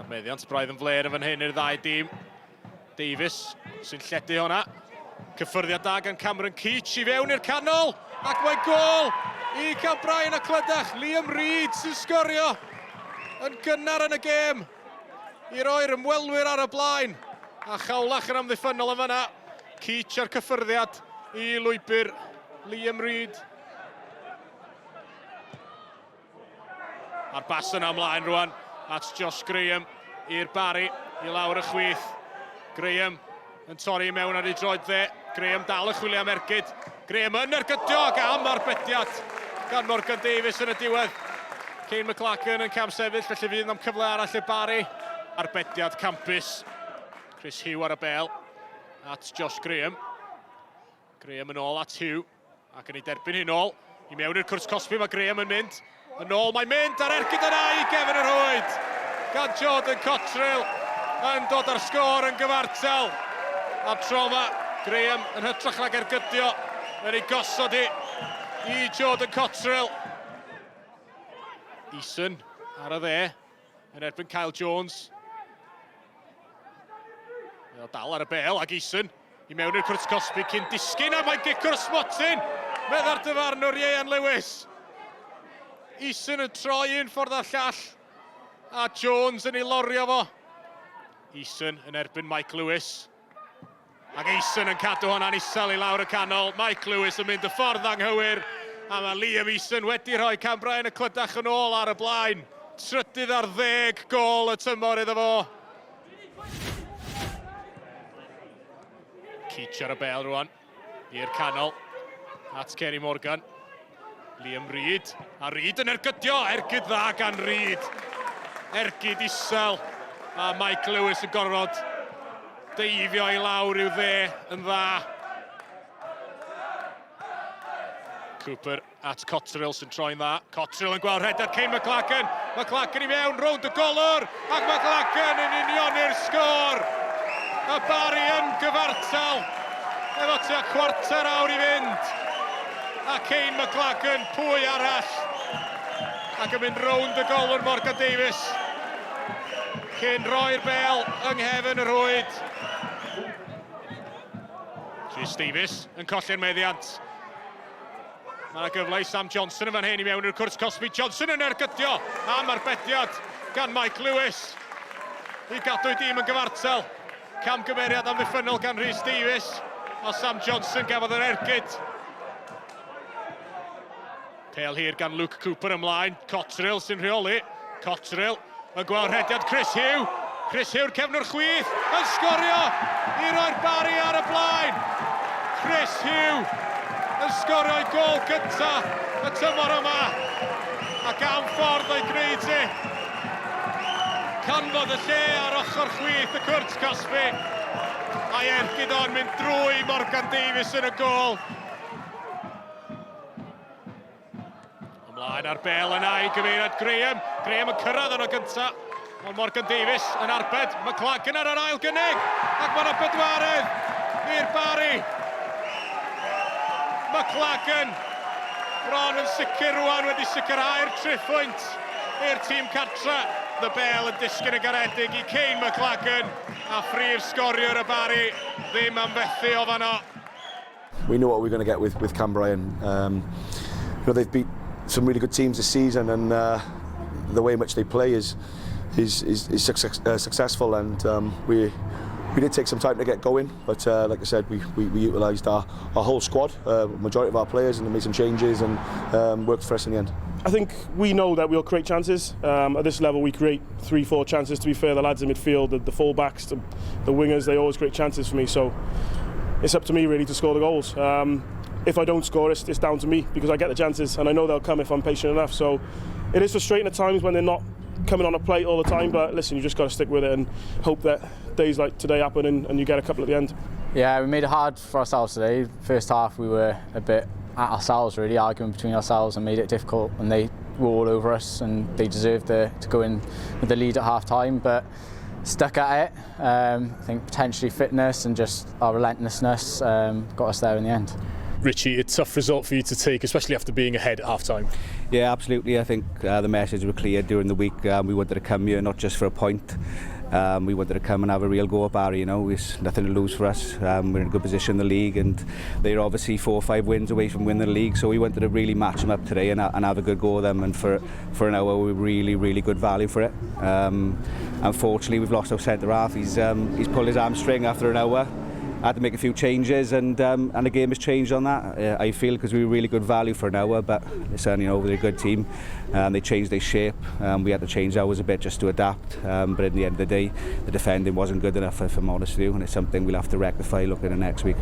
Meddiant braidd yn fler fan hyn i'r ddau dîm. Davies sy'n lledu hwnna. Cyffyrddiad da gan Cambrian i fewn i'r canol. Ac mae'n gol i Cambrian a Clydach. Liam Reid sy'n sgorio yn gynnar yn y gêm i roi'r ymwelwyr ar y blaen. A Chawlach yn amddiffynol yn fyna. Keach ar cyffyrddiad i lwybr Liam Reid. A'r bas yna ymlaen rwan at Josh Graham i'r Barri i lawr y chwith. Graham yn torri mewn ar ei droed dde. Graham dal y chwilio am ergyd. Graham yn ergydio ac am arbediad gan Morgan Davies yn y diwedd. Kane McLachlan yn cam sefyll, felly fydd am cyfle arall i'r Barri. Arbediad campus. Chris Hugh ar y bel at Josh Graham. Graham yn ôl at Hugh ac yn ei derbyn hi'n ôl. I mewn i'r cwrs cosbi mae Graham yn mynd. Yn ôl mae'n mynd ar ergyd yna i gefn yr hwyd. Gan Jordan Cottrell yn dod ar sgôr yn gyfartal. A tro yma, Graham yn hytrach nag ergydio yn ei gosod i Jordan Cottrell. Eason ar y dde yn erbyn Kyle Jones. Mae'n dal ar y bel ag Eason i mewn i'r cwrs cosbi cyn disgyn a mae'n gicwr ysmotyn. Medda'r dyfarnwr Ieuan Lewis. Eason yn troi un ffordd ar llall a Jones yn ei lorio fo. Eason yn erbyn Mike Lewis. Ac Eason yn cadw hwnna'n isel i lawr y canol. Mike Lewis yn mynd y ffordd anghywir. A mae Liam Eason wedi rhoi Cambrian y Clydach yn ôl ar y blaen. Trydydd ar 10 gol y tymor iddo fo. Keach ar y bel rwan i'r canol. At Kenny Morgan. Liam Reid, a Reid yn ergydio, ergyd dda gan Reid. Ergyd isel, a Mike Lewis yn gorfod deifio i lawr i'w dde yn dda. Cooper at Cottrell sy'n troi'n dda. Cottrell yn gweld rhedad Kane McLachlan. McLachlan i mewn, rownd y golwr, ac McLachlan yn union i'r sgôr. Y Barri yn gyfartal, efo tua chwarter awr i fynd. A Kane McLachlan, pwy arall. Ac yn mynd rownd y golwr Morgan Davies. Cyn roi'r bel yng nghefn yr hwyd. Rhys Davies yn colli'r meddiant. Mae'na gyfle i Sam Johnson yn fan hyn i mewn i'r cwrs cosbi. Johnson yn ergydio am arbediad gan Mike Lewis. I gadw i dîm yn gyfartal. Camgymeriad amddiffynol gan Rhys Davies. A Sam Johnson gafodd yr ergyd. Pêl hir gan Luke Cooper ymlaen. Cottrell sy'n rheoli. Cottrell yn gweld rhediad Chris Hugh. Chris Hugh cefn'r chwith yn sgorio i roi'r Barri ar y blaen. Chris Hugh yn sgorio i gol gynta y tymor yma. Ac am ffordd o'i gwneud i. Canfod y lle ar ochr chwith y cwrt cosbi. A'i ergyd o'n mynd drwy Morgan Davies yn y gol. Ymlaen ar bel yna i gyfeiriad Graham. Graham yn cyrraedd yn o gynta. Ond Morgan Davies yn arbed. McLachlan ar yr ail gynnig. Ac mae'na bedwaredd i'r Barri. McLachlan bron yn sicr rwan wedi sicrhau'r triphwynt i'r tîm cartra. The bel yn disgyn y garedig i Kane McLachlan. A ffri'r sgoriwr y Barri ddim am fethu o fanno. We know what we're going to get with Cambrian. They've beat some really good teams this season, and the way in which they play is successful, and we did take some time to get going, but like I said, we utilised our whole squad, majority of our players, and made some changes and worked for us in the end. I think we know that we'll create chances. At this level we create 3-4 chances. To be fair, the lads in midfield, the full-backs, the wingers, they always create chances for me, so it's up to me really to score the goals. If I don't score, it's down to me because I get the chances and I know they'll come if I'm patient enough. So it is frustrating at times when they're not coming on a plate all the time, but listen, you just got to stick with it and hope that days like today happen and you get a couple at the end. Yeah, we made it hard for ourselves today. First half we were a bit at ourselves really, arguing between ourselves and made it difficult, and they were all over us and they deserved to go in with the lead at half time, but stuck at it. I think potentially fitness and just our relentlessness got us there in the end. Richie, a tough result for you to take, especially after being ahead at half-time. Yeah, absolutely. I think the message was clear during the week. We wanted to come here not just for a point. We wanted to come and have a real go at Barri. You know, it's nothing to lose for us. We're in a good position in the league, and they're obviously 4 or 5 wins away from winning the league. So we wanted to really match them up today and have a good go at them. And for an hour, we were really good value for it. Unfortunately, we've lost our centre half. He's pulled his hamstring after an hour. Had to make a few changes, and the game has changed on that. I feel, because we were really good value for an hour, but listen, you know, they're a good team. They changed their shape. We had to change ours a bit just to adapt. But at the end of the day, the defending wasn't good enough, if I'm honest with you, and it's something we'll have to rectify looking at next week.